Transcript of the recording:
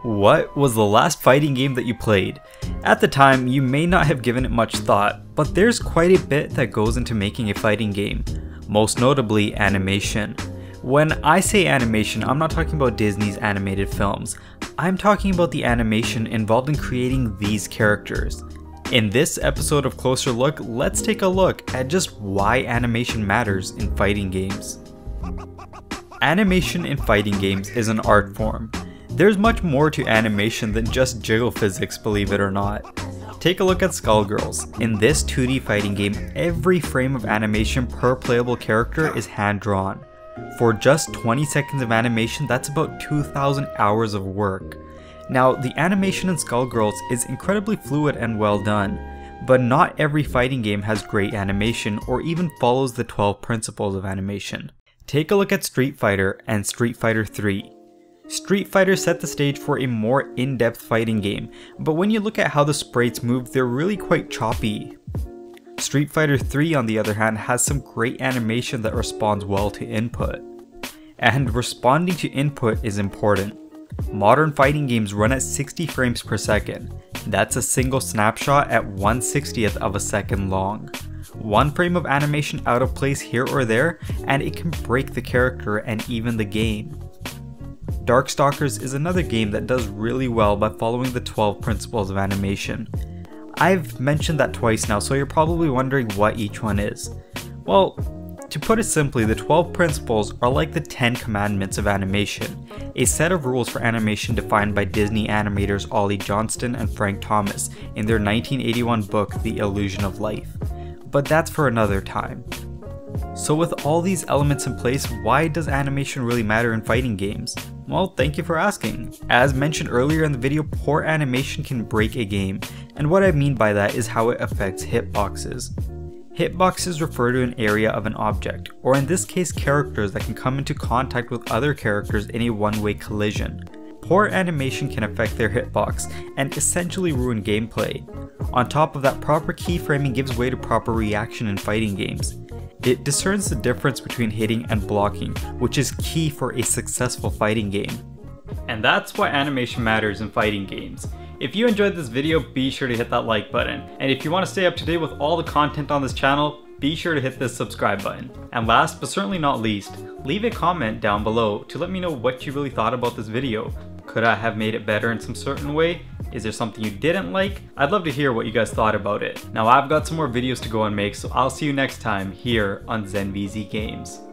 What was the last fighting game that you played? At the time, you may not have given it much thought, but there's quite a bit that goes into making a fighting game, most notably animation. When I say animation, I'm not talking about Disney's animated films. I'm talking about the animation involved in creating these characters. In this episode of Closer Look, let's take a look at just why animation matters in fighting games. Animation in fighting games is an art form. There's much more to animation than just jiggle physics, believe it or not. Take a look at Skullgirls. In this 2D fighting game, every frame of animation per playable character is hand-drawn. For just 20 seconds of animation, that's about 2,000 hours of work. Now, the animation in Skullgirls is incredibly fluid and well done, but not every fighting game has great animation or even follows the 12 principles of animation. Take a look at Street Fighter and Street Fighter 3. Street Fighter set the stage for a more in-depth fighting game, but when you look at how the sprites move, they're really quite choppy. Street Fighter 3 on the other hand has some great animation that responds well to input. And responding to input is important. Modern fighting games run at 60 frames per second. That's a single snapshot at 1/60th of a second long. One frame of animation out of place here or there, and it can break the character and even the game. Darkstalkers is another game that does really well by following the 12 principles of animation. I've mentioned that twice now, so you're probably wondering what each one is. Well, to put it simply, the 12 principles are like the 10 commandments of animation, a set of rules for animation defined by Disney animators Ollie Johnston and Frank Thomas in their 1981 book, The Illusion of Life. But that's for another time. So with all these elements in place, why does animation really matter in fighting games? Well, thank you for asking. As mentioned earlier in the video, poor animation can break a game, and what I mean by that is how it affects hitboxes. Hitboxes refer to an area of an object, or in this case characters that can come into contact with other characters in a one-way collision. Poor animation can affect their hitbox and essentially ruin gameplay. On top of that, proper keyframing gives way to proper reaction in fighting games. It discerns the difference between hitting and blocking, which is key for a successful fighting game. And that's why animation matters in fighting games. If you enjoyed this video, be sure to hit that like button. And if you want to stay up to date with all the content on this channel, be sure to hit this subscribe button. And last but certainly not least, leave a comment down below to let me know what you really thought about this video. Could I have made it better in some certain way? Is there something you didn't like? I'd love to hear what you guys thought about it. Now I've got some more videos to go and make, so I'll see you next time here on ZenVZ Games.